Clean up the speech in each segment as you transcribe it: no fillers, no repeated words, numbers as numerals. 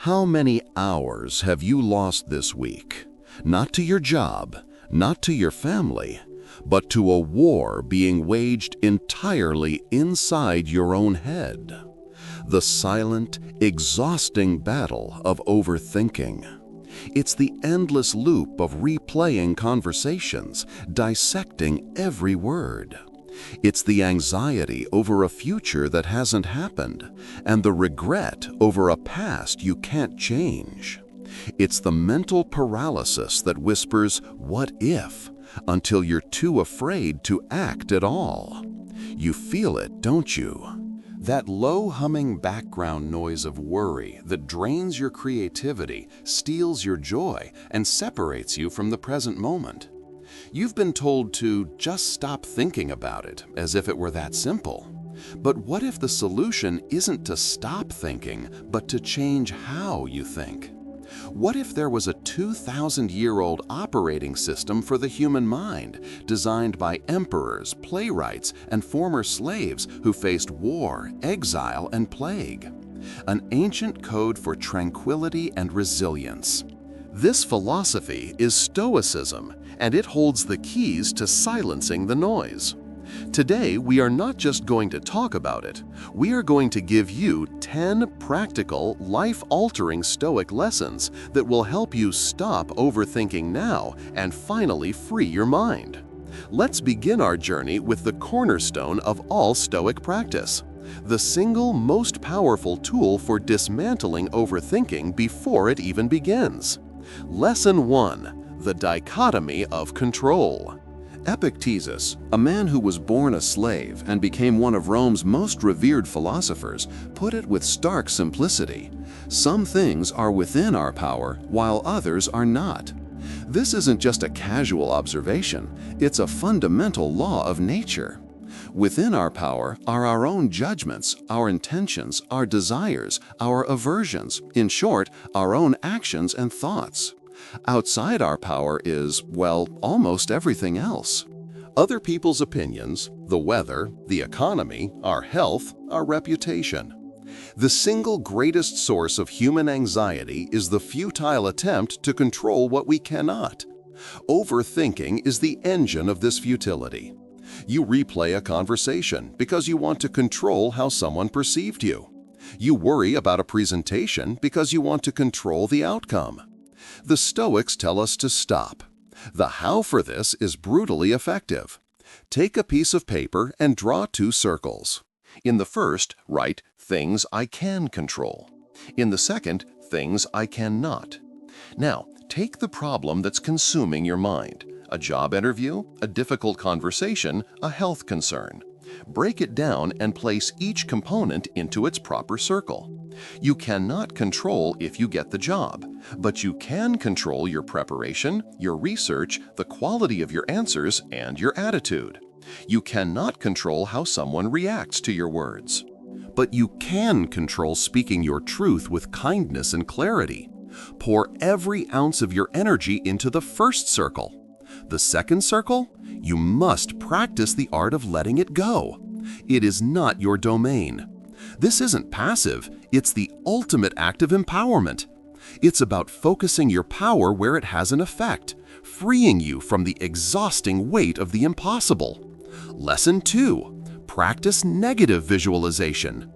How many hours have you lost this week? Not to your job, not to your family, but to a war being waged entirely inside your own head. The silent, exhausting battle of overthinking. It's the endless loop of replaying conversations, dissecting every word. It's the anxiety over a future that hasn't happened, and the regret over a past you can't change. It's the mental paralysis that whispers, "What if?" until you're too afraid to act at all. You feel it, don't you? That low humming background noise of worry that drains your creativity, steals your joy, and separates you from the present moment. You've been told to just stop thinking about it, as if it were that simple. But what if the solution isn't to stop thinking, but to change how you think? What if there was a 2,000-year-old operating system for the human mind, designed by emperors, playwrights, and former slaves who faced war, exile, and plague? An ancient code for tranquility and resilience. This philosophy is Stoicism, and it holds the keys to silencing the noise. Today, we are not just going to talk about it. We are going to give you 10 practical, life-altering Stoic lessons that will help you stop overthinking now and finally free your mind. Let's begin our journey with the cornerstone of all Stoic practice, the single most powerful tool for dismantling overthinking before it even begins. Lesson 1: The dichotomy of control. Epictetus, a man who was born a slave and became one of Rome's most revered philosophers, put it with stark simplicity: some things are within our power, while others are not. This isn't just a casual observation, it's a fundamental law of nature. Within our power are our own judgments, our intentions, our desires, our aversions, in short, our own actions and thoughts. Outside our power is, well, almost everything else. Other people's opinions, the weather, the economy, our health, our reputation. The single greatest source of human anxiety is the futile attempt to control what we cannot. Overthinking is the engine of this futility. You replay a conversation because you want to control how someone perceived you. You worry about a presentation because you want to control the outcome. The Stoics tell us to stop. The how for this is brutally effective. Take a piece of paper and draw 2 circles. In the first, write things I can control. In the second, things I cannot. Now, take the problem that's consuming your mind: a job interview, a difficult conversation, a health concern. Break it down and place each component into its proper circle. You cannot control if you get the job, but you can control your preparation, your research, the quality of your answers, and your attitude. You cannot control how someone reacts to your words. But you can control speaking your truth with kindness and clarity. Pour every ounce of your energy into the first circle. The second circle? You must practice the art of letting it go. It is not your domain. This isn't passive, it's the ultimate act of empowerment. It's about focusing your power where it has an effect, freeing you from the exhausting weight of the impossible. Lesson 2: Practice negative visualization.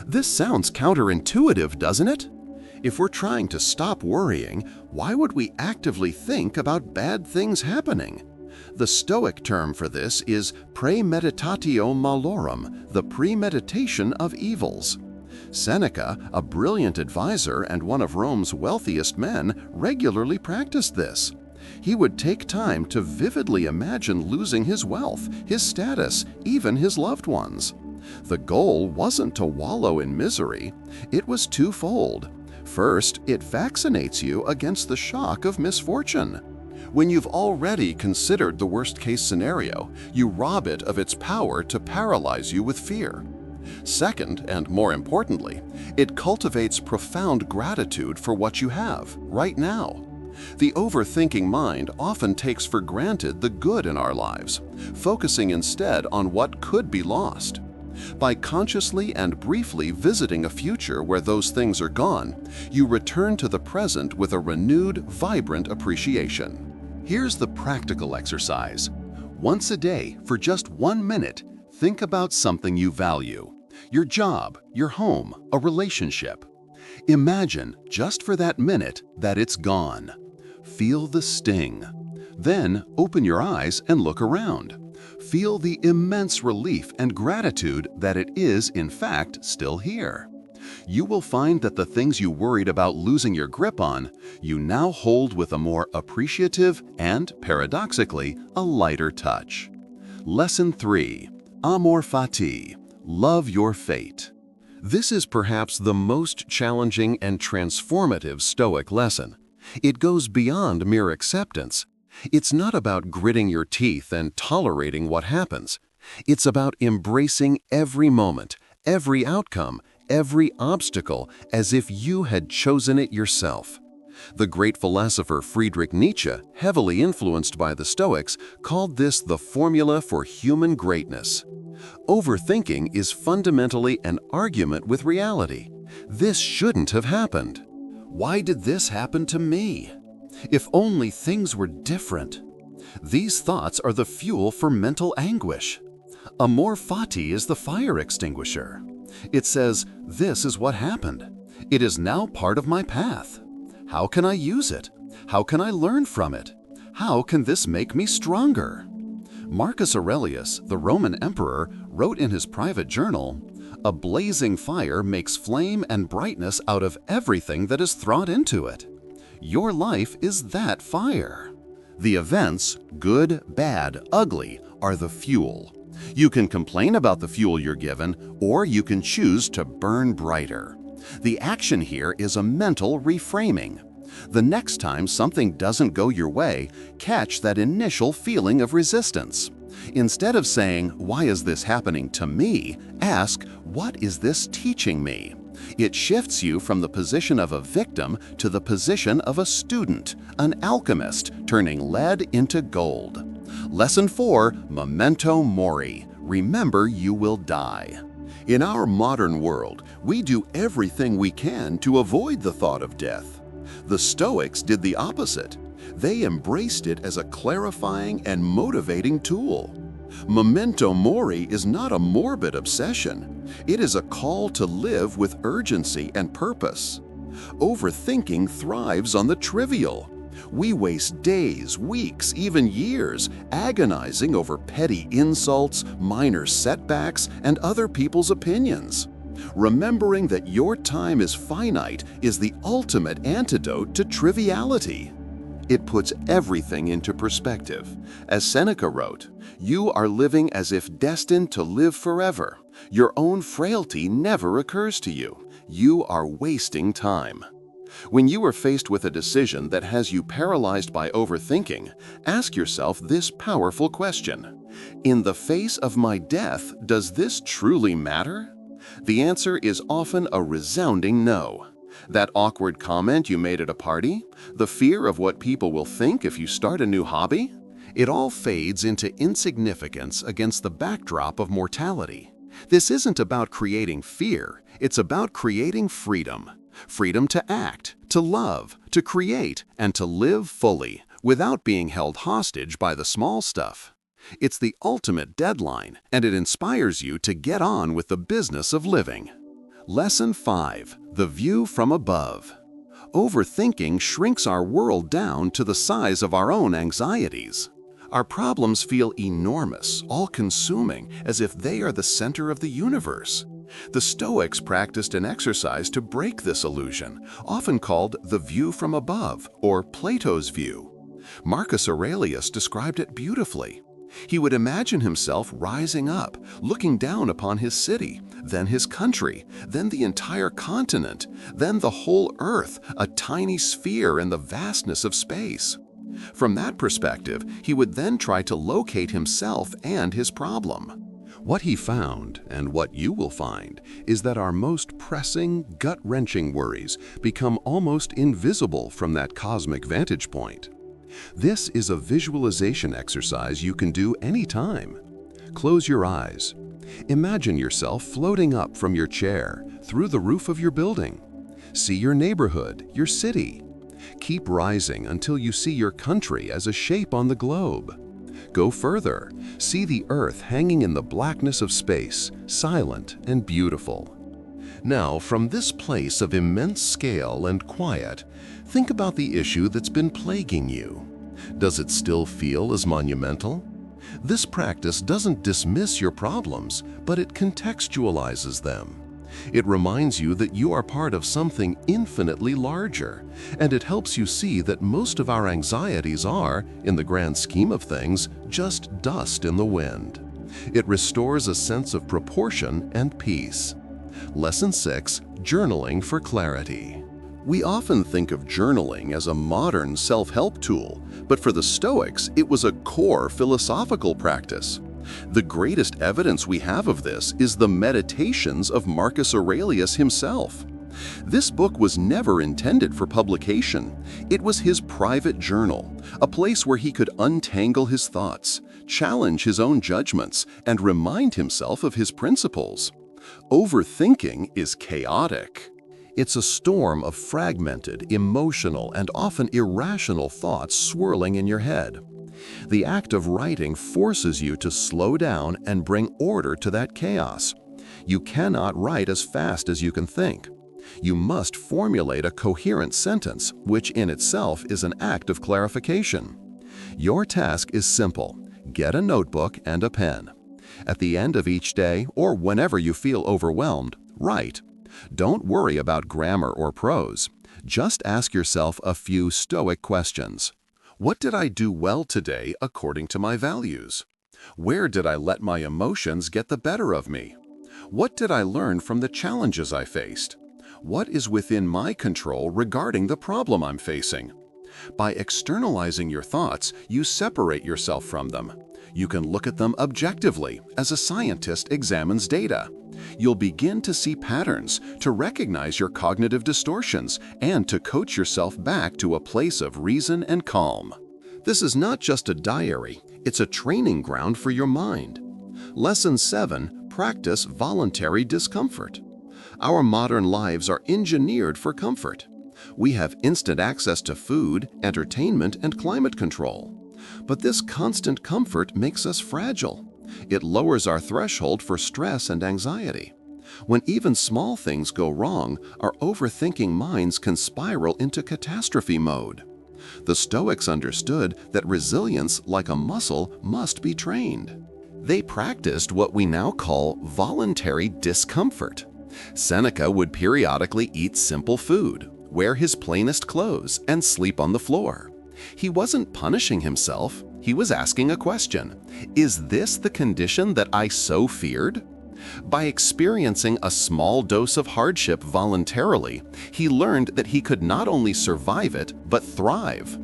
This sounds counterintuitive, doesn't it? If we're trying to stop worrying, why would we actively think about bad things happening? The Stoic term for this is premeditatio malorum, the premeditation of evils. Seneca, a brilliant advisor and one of Rome's wealthiest men, regularly practiced this. He would take time to vividly imagine losing his wealth, his status, even his loved ones. The goal wasn't to wallow in misery. It was twofold. First, it vaccinates you against the shock of misfortune. When you've already considered the worst-case scenario, you rob it of its power to paralyze you with fear. Second, and more importantly, it cultivates profound gratitude for what you have, right now. The overthinking mind often takes for granted the good in our lives, focusing instead on what could be lost. By consciously and briefly visiting a future where those things are gone, you return to the present with a renewed, vibrant appreciation. Here's the practical exercise. Once a day, for just 1 minute, think about something you value. Your job, your home, a relationship. Imagine, just for that minute, that it's gone. Feel the sting. Then open your eyes and look around. Feel the immense relief and gratitude that it is, in fact, still here. You will find that the things you worried about losing your grip on, you now hold with a more appreciative and, paradoxically, a lighter touch. Lesson 3. Amor fati. Love your fate. This is perhaps the most challenging and transformative Stoic lesson. It goes beyond mere acceptance. It's not about gritting your teeth and tolerating what happens. It's about embracing every moment, every outcome, every obstacle as if you had chosen it yourself. The great philosopher Friedrich Nietzsche, heavily influenced by the Stoics, called this the formula for human greatness. Overthinking is fundamentally an argument with reality. This shouldn't have happened. Why did this happen to me? If only things were different. These thoughts are the fuel for mental anguish. Amor fati is the fire extinguisher. It says, this is what happened. It is now part of my path. How can I use it? How can I learn from it? How can this make me stronger? Marcus Aurelius, the Roman emperor, wrote in his private journal, "A blazing fire makes flame and brightness out of everything that is thrown into it." Your life is that fire. The events, good, bad, ugly, are the fuel. You can complain about the fuel you're given, or you can choose to burn brighter. The action here is a mental reframing. The next time something doesn't go your way, catch that initial feeling of resistance. Instead of saying, "Why is this happening to me?" ask, "What is this teaching me?" It shifts you from the position of a victim to the position of a student, an alchemist, turning lead into gold. Lesson 4, Memento Mori. Remember you will die. In our modern world, we do everything we can to avoid the thought of death. The Stoics did the opposite. They embraced it as a clarifying and motivating tool. Memento Mori is not a morbid obsession. It is a call to live with urgency and purpose. Overthinking thrives on the trivial. We waste days, weeks, even years agonizing over petty insults, minor setbacks, and other people's opinions. Remembering that your time is finite is the ultimate antidote to triviality. It puts everything into perspective. As Seneca wrote, "You are living as if destined to live forever. Your own frailty never occurs to you. You are wasting time." When you are faced with a decision that has you paralyzed by overthinking, ask yourself this powerful question. In the face of my death, does this truly matter? The answer is often a resounding no. That awkward comment you made at a party? The fear of what people will think if you start a new hobby? It all fades into insignificance against the backdrop of mortality. This isn't about creating fear, it's about creating freedom. Freedom to act, to love, to create, and to live fully, without being held hostage by the small stuff. It's the ultimate deadline, and it inspires you to get on with the business of living. Lesson 5. The view from above. Overthinking shrinks our world down to the size of our own anxieties. Our problems feel enormous, all-consuming, as if they are the center of the universe. The Stoics practiced an exercise to break this illusion, often called the view from above, or Plato's view. Marcus Aurelius described it beautifully. He would imagine himself rising up, looking down upon his city, then his country, then the entire continent, then the whole earth, a tiny sphere in the vastness of space. From that perspective, he would then try to locate himself and his problem. What he found, and what you will find, is that our most pressing, gut-wrenching worries become almost invisible from that cosmic vantage point. This is a visualization exercise you can do anytime. Close your eyes. Imagine yourself floating up from your chair through the roof of your building. See your neighborhood, your city. Keep rising until you see your country as a shape on the globe. Go further. See the Earth hanging in the blackness of space, silent and beautiful. Now, from this place of immense scale and quiet, think about the issue that's been plaguing you. Does it still feel as monumental? This practice doesn't dismiss your problems, but it contextualizes them. It reminds you that you are part of something infinitely larger, and it helps you see that most of our anxieties are, in the grand scheme of things, just dust in the wind. It restores a sense of proportion and peace. Lesson 6: Journaling for Clarity. We often think of journaling as a modern self-help tool, but for the Stoics, it was a core philosophical practice. The greatest evidence we have of this is the Meditations of Marcus Aurelius himself. This book was never intended for publication. It was his private journal, a place where he could untangle his thoughts, challenge his own judgments, and remind himself of his principles. Overthinking is chaotic. It's a storm of fragmented, emotional, and often irrational thoughts swirling in your head. The act of writing forces you to slow down and bring order to that chaos. You cannot write as fast as you can think. You must formulate a coherent sentence, which in itself is an act of clarification. Your task is simple. Get a notebook and a pen. At the end of each day, or whenever you feel overwhelmed, write. Don't worry about grammar or prose. Just ask yourself a few Stoic questions. What did I do well today according to my values? Where did I let my emotions get the better of me? What did I learn from the challenges I faced? What is within my control regarding the problem I'm facing? By externalizing your thoughts, you separate yourself from them. You can look at them objectively, as a scientist examines data. You'll begin to see patterns, to recognize your cognitive distortions, and to coach yourself back to a place of reason and calm. This is not just a diary, it's a training ground for your mind. Lesson 7: Practice voluntary discomfort. Our modern lives are engineered for comfort. We have instant access to food, entertainment, and climate control. But this constant comfort makes us fragile. It lowers our threshold for stress and anxiety. When even small things go wrong, our overthinking minds can spiral into catastrophe mode. The Stoics understood that resilience, like a muscle, must be trained. They practiced what we now call voluntary discomfort. Seneca would periodically eat simple food, wear his plainest clothes, and sleep on the floor. He wasn't punishing himself, he was asking a question. Is this the condition that I so feared? By experiencing a small dose of hardship voluntarily, he learned that he could not only survive it, but thrive.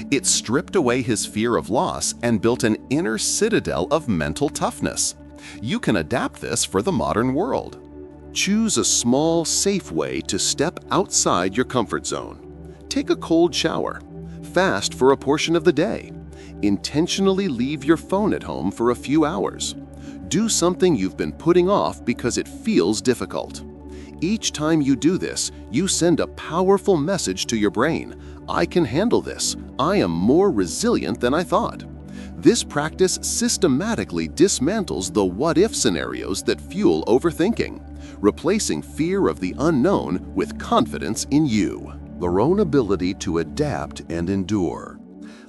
It stripped away his fear of loss and built an inner citadel of mental toughness. You can adapt this for the modern world. Choose a small, safe way to step outside your comfort zone. Take a cold shower. Fast for a portion of the day. Intentionally leave your phone at home for a few hours. Do something you've been putting off because it feels difficult. Each time you do this, you send a powerful message to your brain. I can handle this. I am more resilient than I thought. This practice systematically dismantles the what-if scenarios that fuel overthinking, replacing fear of the unknown with confidence in you. Your own ability to adapt and endure.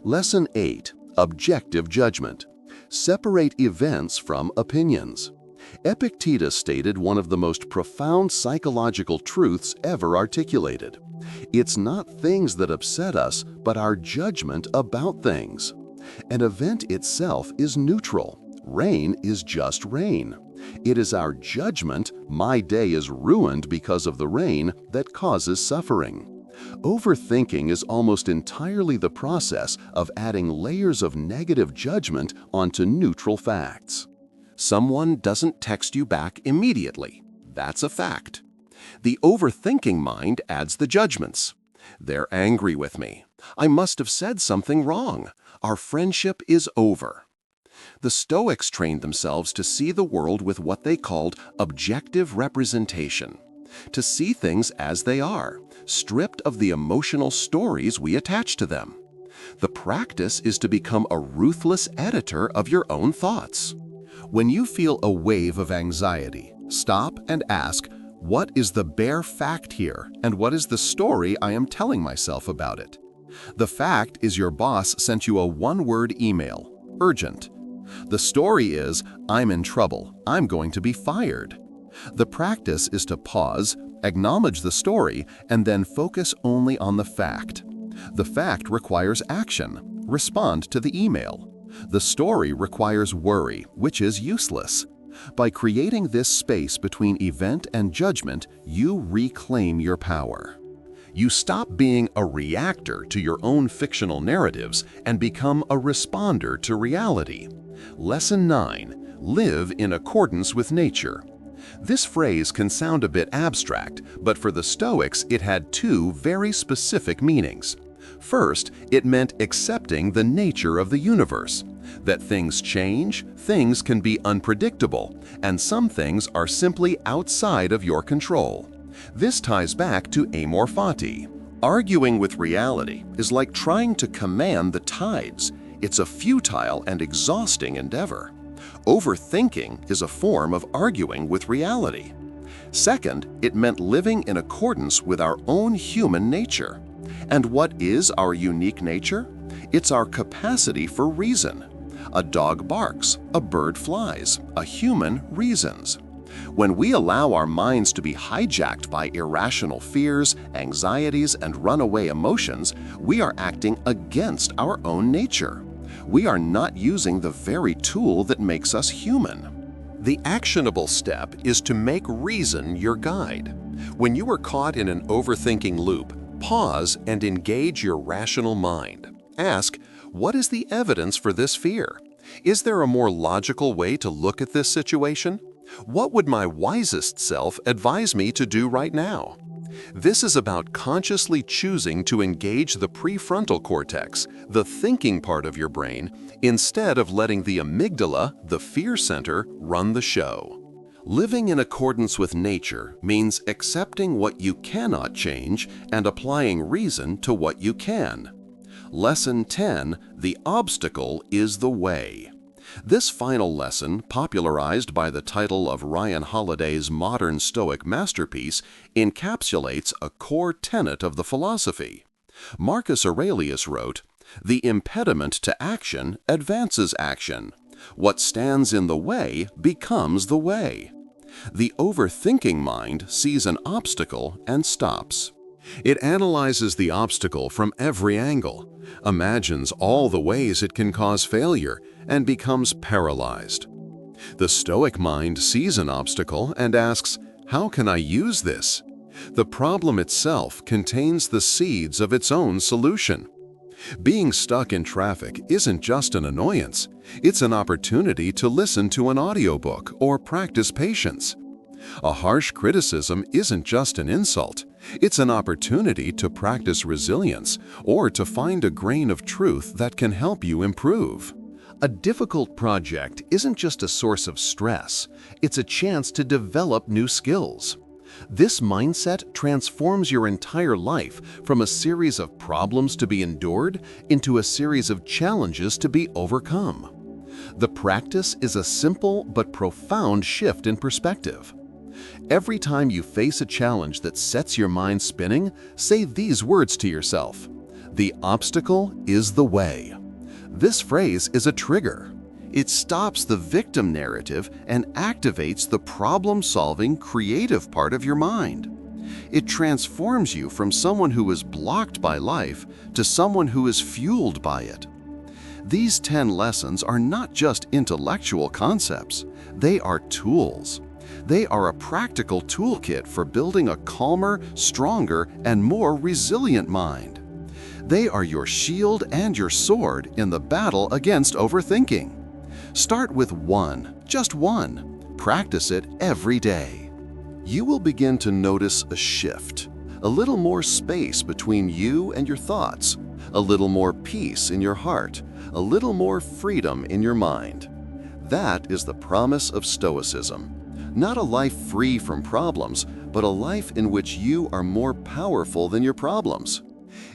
Lesson 8: Objective Judgment. Separate events from opinions. Epictetus stated one of the most profound psychological truths ever articulated. It's not things that upset us, but our judgment about things. An event itself is neutral. Rain is just rain. It is our judgment, my day is ruined because of the rain, that causes suffering. Overthinking is almost entirely the process of adding layers of negative judgment onto neutral facts. Someone doesn't text you back immediately. That's a fact. The overthinking mind adds the judgments. They're angry with me. I must have said something wrong. Our friendship is over. The Stoics trained themselves to see the world with what they called objective representation, to see things as they are, stripped of the emotional stories we attach to them. The practice is to become a ruthless editor of your own thoughts. When you feel a wave of anxiety, stop and ask, what is the bare fact here, and what is the story I am telling myself about it? The fact is your boss sent you a one-word email, urgent. The story is, I'm in trouble, I'm going to be fired. The practice is to pause, acknowledge the story, and then focus only on the fact. The fact requires action. Respond to the email. The story requires worry, which is useless. By creating this space between event and judgment, you reclaim your power. You stop being a reactor to your own fictional narratives and become a responder to reality. Lesson 9. Live in accordance with nature. This phrase can sound a bit abstract, but for the Stoics it had two very specific meanings. First, it meant accepting the nature of the universe, that things change, things can be unpredictable, and some things are simply outside of your control. This ties back to amor fati. Arguing with reality is like trying to command the tides. It's a futile and exhausting endeavor. Overthinking is a form of arguing with reality. Second, it meant living in accordance with our own human nature. And what is our unique nature? It's our capacity for reason. A dog barks, a bird flies, a human reasons. When we allow our minds to be hijacked by irrational fears, anxieties, and runaway emotions, we are acting against our own nature. We are not using the very tool that makes us human. The actionable step is to make reason your guide. When you are caught in an overthinking loop, pause and engage your rational mind. Ask, what is the evidence for this fear? Is there a more logical way to look at this situation? What would my wisest self advise me to do right now? This is about consciously choosing to engage the prefrontal cortex, the thinking part of your brain, instead of letting the amygdala, the fear center, run the show. Living in accordance with nature means accepting what you cannot change and applying reason to what you can. Lesson 10. The obstacle is the way. This final lesson, popularized by the title of Ryan Holiday's modern Stoic masterpiece, encapsulates a core tenet of the philosophy. Marcus Aurelius wrote, "The impediment to action advances action. What stands in the way becomes the way." The overthinking mind sees an obstacle and stops. It analyzes the obstacle from every angle, imagines all the ways it can cause failure, and becomes paralyzed. The Stoic mind sees an obstacle and asks, how can I use this? The problem itself contains the seeds of its own solution. Being stuck in traffic isn't just an annoyance, it's an opportunity to listen to an audiobook or practice patience. A harsh criticism isn't just an insult, it's an opportunity to practice resilience or to find a grain of truth that can help you improve. A difficult project isn't just a source of stress, it's a chance to develop new skills. This mindset transforms your entire life from a series of problems to be endured into a series of challenges to be overcome. The practice is a simple but profound shift in perspective. Every time you face a challenge that sets your mind spinning, say these words to yourself: "The obstacle is the way." This phrase is a trigger. It stops the victim narrative and activates the problem-solving, creative part of your mind. It transforms you from someone who is blocked by life to someone who is fueled by it. These 10 lessons are not just intellectual concepts, they are tools. They are a practical toolkit for building a calmer, stronger, and more resilient mind. They are your shield and your sword in the battle against overthinking. Start with one, just one. Practice it every day. You will begin to notice a shift, a little more space between you and your thoughts, a little more peace in your heart, a little more freedom in your mind. That is the promise of Stoicism. Not a life free from problems, but a life in which you are more powerful than your problems.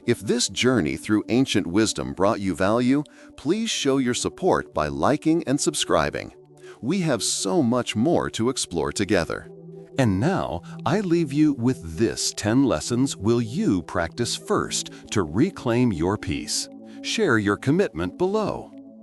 If this journey through ancient wisdom brought you value, please show your support by liking and subscribing. We have so much more to explore together. And now, I leave you with this 10 lessons will you practice first to reclaim your peace. Share your commitment below.